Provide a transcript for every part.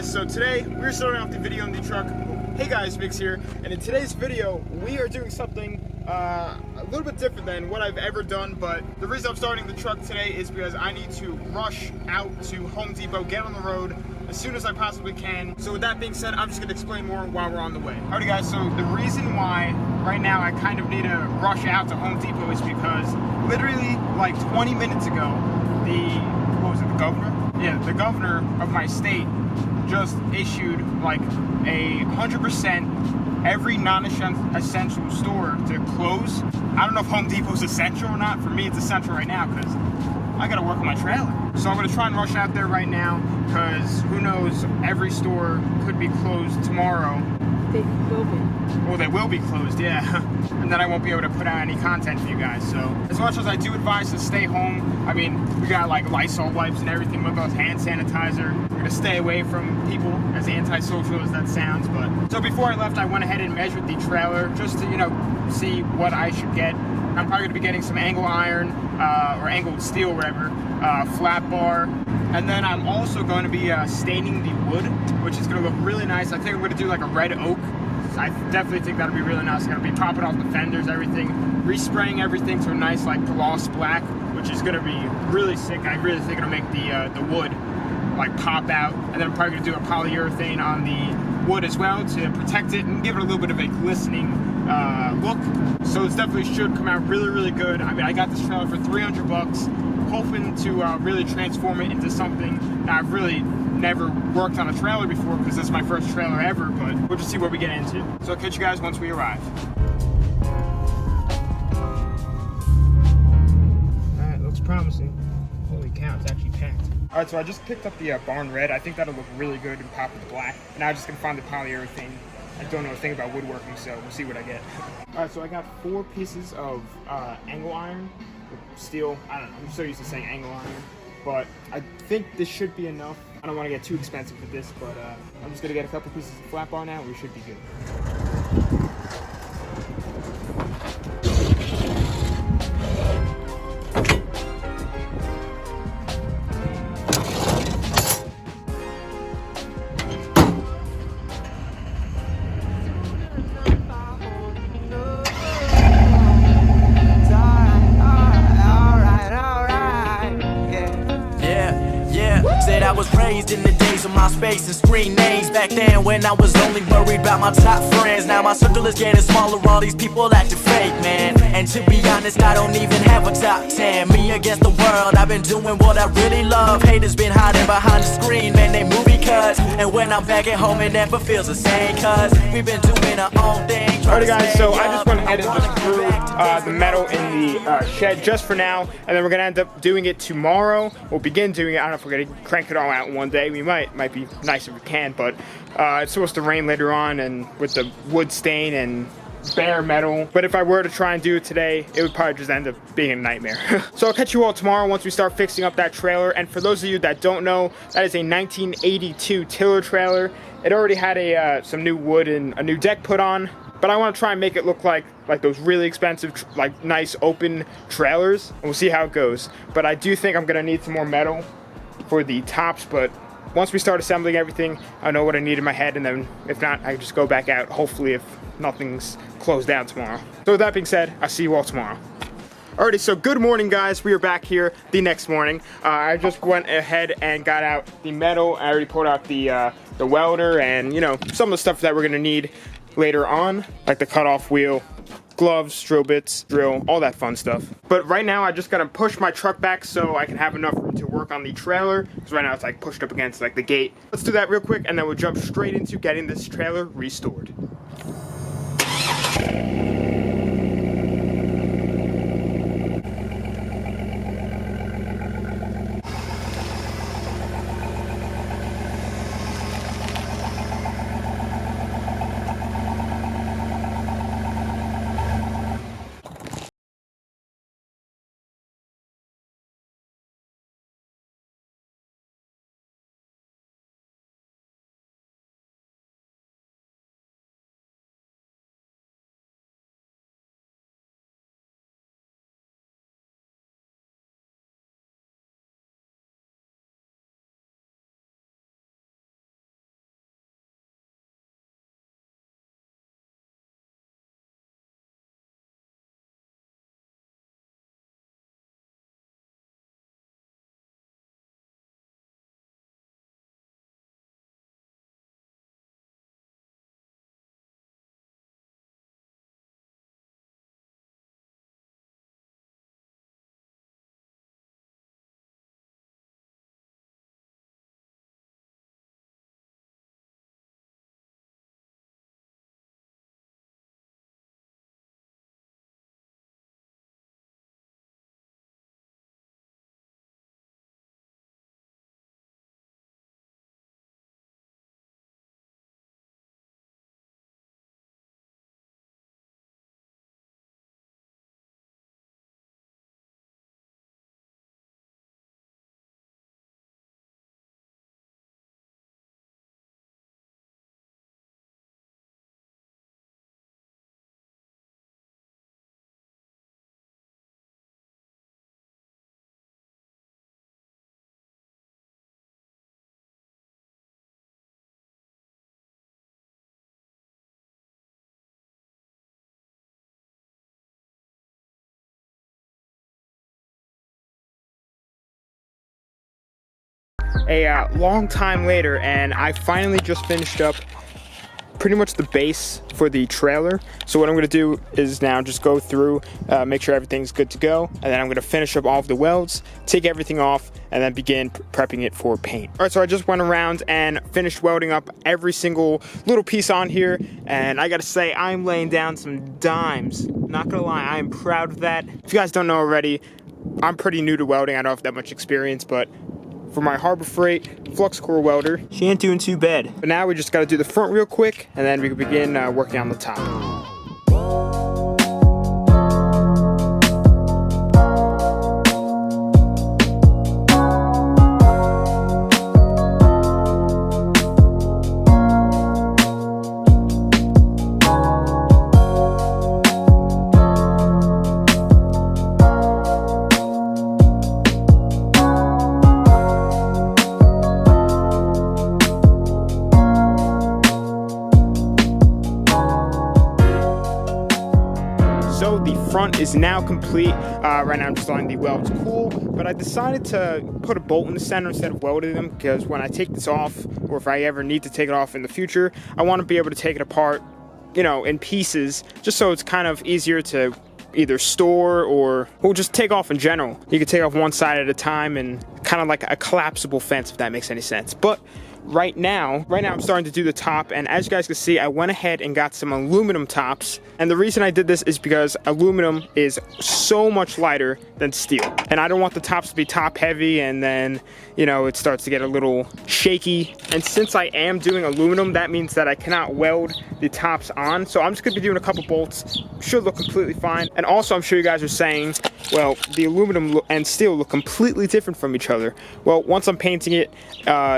guys, so today we're starting off the video on the truck. Hey guys, Migs here, and in today's video we are doing something a little bit different than what I've ever done, but the reason I'm starting the truck today is because I need to rush out to Home Depot, get on the road as soon as I possibly can. So with that being said, I'm just going to explain more while we're on the way. Alrighty guys, so the reason why right now I kind of need to rush out to Home Depot is because literally like 20 minutes ago, the governor? Yeah, the governor of my state just issued like 100% every non-essential store to close. I don't know if Home Depot's essential or not. For me, it's essential right now because I gotta work on my trailer. So I'm gonna try and rush out there right now because who knows, every store could be closed tomorrow. They will be. Well, they will be closed, yeah. And then I won't be able to put out any content for you guys. So as much as I do advise to stay home, I mean, we got like Lysol wipes and everything with us, hand sanitizer. We're gonna stay away from people, as antisocial as that sounds. But so before I left, I went ahead and measured the trailer just to, you know, see what I should get. I'm probably gonna be getting some angle iron or angled steel, whatever, flat bar. And then I'm also going to be staining the wood, which is going to look really nice. I think I'm going to do like a red oak. I definitely think that'll be really nice. I'm going to be popping off the fenders, everything, respraying everything to a nice like gloss black, which is going to be really sick. I really think it'll make the wood like pop out. And then I'm probably going to do a polyurethane on the wood as well to protect it and give it a little bit of a glistening look. So it definitely should come out really, really good. I mean, I got this trailer for 300 bucks. Hoping to really transform it into something that I've really never worked on a trailer before because it's my first trailer ever, but we'll just see what we get into. So I'll catch you guys once we arrive. Alright, looks promising. Holy cow, it's actually packed. Alright, so I just picked up the barn red. I think that'll look really good and pop with the black. And now I'm just gonna find the polyurethane. I don't know a thing about woodworking, so we'll see what I get. Alright, so I got 4 pieces of angle iron. Steel, I don't know, I'm so used to saying angle iron, but I think this should be enough. I don't want to get too expensive for this, but I'm just going to get a couple pieces of flat bar now and we should be good. I was raised in the days of MySpace and screen names. Back then when I was only worried about my top friends. Now my circle is getting smaller, all these people acting fake, man. And to be honest, I don't even have a top 10. Me against the world, I've been doing what I really love. Haters been hiding behind the screen, man, they movie cuts. And when I'm back at home, it never feels the same, cause we've been doing our own thing. Alright guys, so I just went ahead and just threw the metal in the shed just for now, and then we're gonna end up doing it tomorrow. We'll begin doing it. I don't know if we're gonna crank it all out in one day. We might be nice if we can, but it's supposed to rain later on, and with the wood stain and bare metal. But if I were to try and do it today, it would probably just end up being a nightmare. So I'll catch you all tomorrow once we start fixing up that trailer. And for those of you that don't know, that is a 1982 tiller trailer. It already had some new wood and a new deck put on, but I want to try and make it look like those really expensive, like nice open trailers, and we'll see how it goes. But I do think I'm gonna need some more metal for the tops, but once we start assembling everything, I know what I need in my head, and then if not, I can just go back out, hopefully if nothing's closed down tomorrow. So with that being said, I'll see you all tomorrow. Alrighty, so good morning guys. We are back here the next morning. I just went ahead and got out the metal. I already pulled out the welder and, you know, some of the stuff that we're gonna need later on, like the cutoff wheel, gloves, drill bits, drill, all that fun stuff. But right now I just gotta push my truck back so I can have enough room to work on the trailer, because right now it's like pushed up against like the gate. Let's do that real quick and then we'll jump straight into getting this trailer restored. a long time later, and I finally just finished up pretty much the base for the trailer. So what I'm going to do is now just go through, make sure everything's good to go, and then I'm going to finish up all of the welds, take everything off, and then begin prepping it for paint. All right, so I just went around and finished welding up every single little piece on here, and I gotta say, I'm laying down some dimes. Not gonna lie, I am proud of that. If you guys don't know already, I'm pretty new to welding. I don't have that much experience, but for my Harbor Freight flux core welder, she ain't doing too bad. But now we just gotta do the front real quick, and then we can begin working on the top. So the front is now complete. Right now I'm just letting the welds cool, but I decided to put a bolt in the center instead of welding them, because when I take this off, or if I ever need to take it off in the future, I want to be able to take it apart, you know, in pieces, just so it's kind of easier to either store or just take off in general. You can take off one side at a time, and kind of like a collapsible fence, if that makes any sense. But right now I'm starting to do the top, and as you guys can see, I went ahead and got some aluminum tops. And the reason I did this is because aluminum is so much lighter than steel, and I don't want the tops to be top heavy and then, you know, it starts to get a little shaky. And since I am doing aluminum, that means that I cannot weld the tops on, so I'm just gonna be doing a couple bolts. Should look completely fine. And also, I'm sure you guys are saying, well, the aluminum and steel look completely different from each other. Well, once I'm painting it,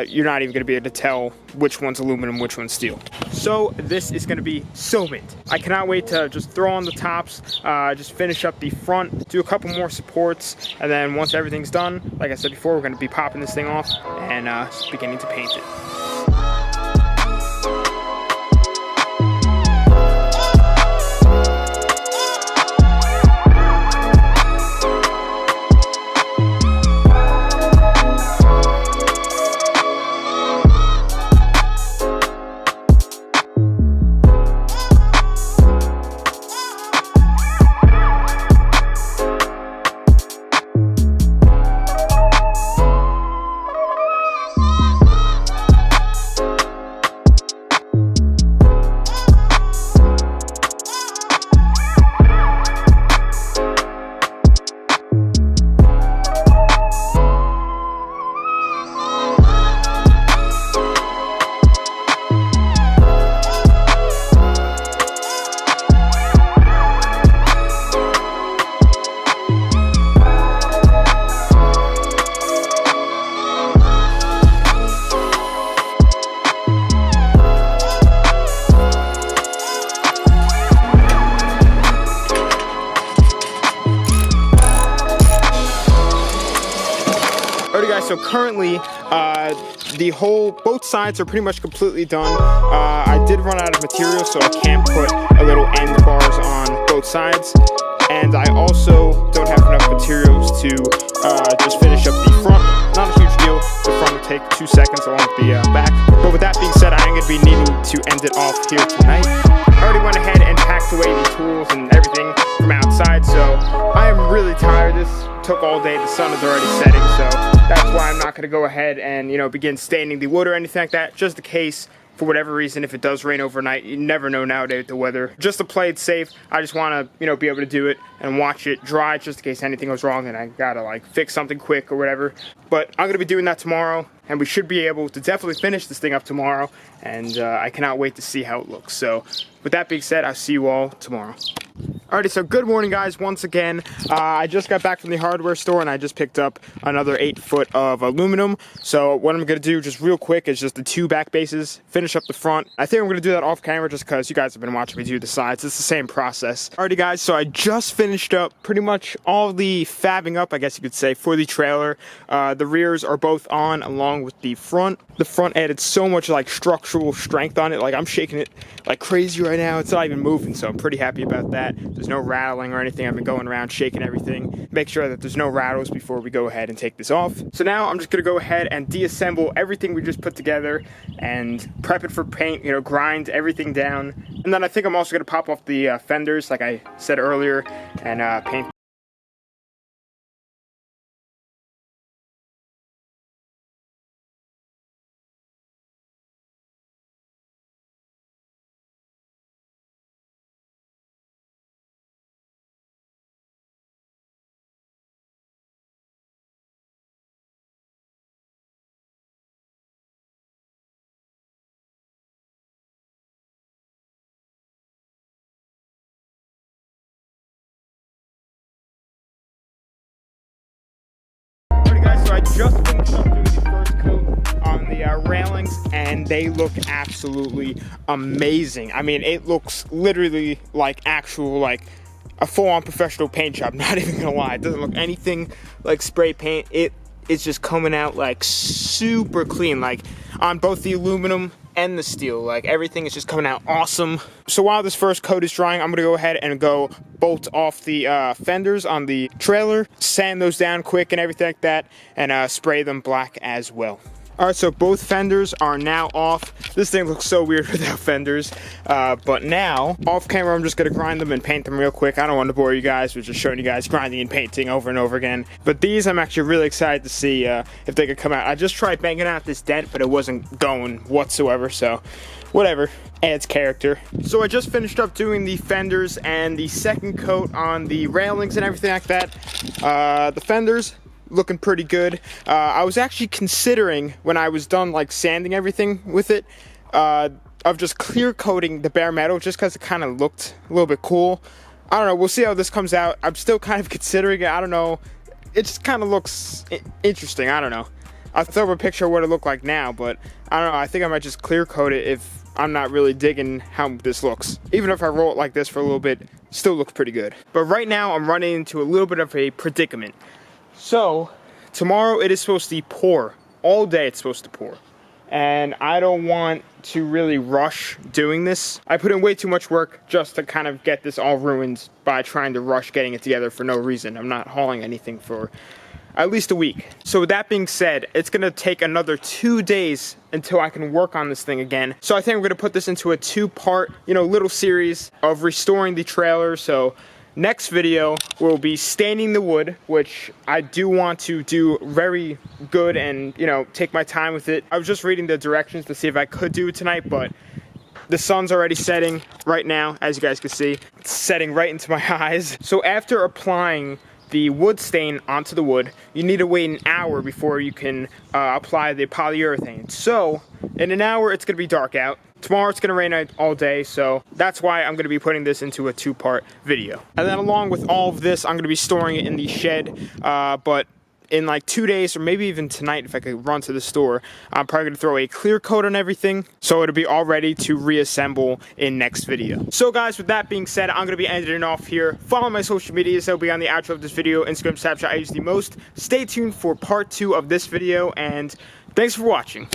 you're not even gonna be able to tell which one's aluminum, which one's steel. So this is gonna be so mint. I cannot wait to just throw on the tops, just finish up the front, do a couple more supports, and then once everything's done, like I said before, we're gonna be popping this thing off and beginning to paint it. Alrighty guys, so currently both sides are pretty much completely done. I did run out of material, so I can't put a little end bars on both sides. And I also don't have enough materials to just finish up the front. Not a huge deal. The front will take 2 seconds along with the back. But with that being said, I am going to be needing to end it off here tonight. I already went ahead and packed away the tools and everything from outside, so I am really tired. This took all day. The sun is already setting, so that's why I'm not going to go ahead and, you know, begin staining the wood or anything like that. Just in case, for whatever reason, if it does rain overnight, you never know nowadays with the weather. Just to play it safe, I just want to, you know, be able to do it and watch it dry just in case anything goes wrong and I gotta like fix something quick or whatever. But I'm gonna be doing that tomorrow, and we should be able to definitely finish this thing up tomorrow, and I cannot wait to see how it looks. So with that being said, I'll see you all tomorrow. Alrighty, so good morning guys once again. I just got back from the hardware store and I just picked up another 8 foot of aluminum. So what I'm going to do just real quick is just the 2 back bases, finish up the front. I think I'm going to do that off camera just because you guys have been watching me do the sides. It's the same process. Alrighty guys, so I just finished up pretty much all the fabbing up, I guess you could say, for the trailer. The rears are both on along with the front. The front added so much like structural strength on it. Like I'm shaking it like crazy right now. It's not even moving, so I'm pretty happy about that. that there's no rattling or anything. I've been going around shaking everything, make sure that there's no rattles before we go ahead and take this off. So now I'm just gonna go ahead and deassemble everything we just put together and prep it for paint, you know, grind everything down. And then I think I'm also gonna pop off the fenders, like I said earlier, and paint. So I just finished up doing the first coat on the railings, and they look absolutely amazing. I mean, it looks literally like actual, like a full-on professional paint job, not even gonna lie. It doesn't look anything like spray paint. It's just coming out like super clean, like on both the aluminum and the steel. Like everything is just coming out awesome. So while this first coat is drying, I'm gonna go ahead and go bolt off the fenders on the trailer, sand those down quick and everything like that, and spray them black as well. Alright, so both fenders are now off. This thing looks so weird without fenders. But now, off camera, I'm just going to grind them and paint them real quick. I don't want to bore you guys with just showing you guys grinding and painting over and over again. But these, I'm actually really excited to see if they could come out. I just tried banging out this dent, but it wasn't going whatsoever, so whatever. Adds character. So I just finished up doing the fenders and the second coat on the railings and everything like that. The fenders, looking pretty good. I was actually considering, when I was done like sanding everything with it, of just clear coating the bare metal, just because it kind of looked a little bit cool. I don't know, we'll see how this comes out. I'm still kind of considering it. I don't know, it just kind of looks interesting. I don't know, I'll throw up a picture of what it looked like now, but I don't know, I think I might just clear coat it if I'm not really digging how this looks. Even if I roll it like this for a little bit, it still looks pretty good. But right now I'm running into a little bit of a predicament. So, tomorrow it is supposed to pour. All day it's supposed to pour. And I don't want to really rush doing this. I put in way too much work just to kind of get this all ruined by trying to rush getting it together for no reason. I'm not hauling anything for at least a week. So with that being said, it's gonna take another 2 days until I can work on this thing again. So I think I'm gonna put this into a 2-part, you know, little series of restoring the trailer. So next video will be staining the wood, which I do want to do very good and, you know, take my time with it. I was just reading the directions to see if I could do it tonight, but the sun's already setting right now, as you guys can see. It's setting right into my eyes. So after applying the wood stain onto the wood, you need to wait an hour before you can apply the polyurethane. So in an hour, it's gonna be dark out. Tomorrow it's gonna rain all day, so that's why I'm gonna be putting this into a 2-part video. And then along with all of this, I'm gonna be storing it in the shed, but in like 2 days, or maybe even tonight if I could run to the store, I'm probably gonna throw a clear coat on everything, so it'll be all ready to reassemble in next video. So guys, with that being said, I'm gonna be ending it off here. Follow my social medias, they'll be on the outro of this video. Instagram, Snapchat, I use the most. Stay tuned for part 2 of this video, and thanks for watching.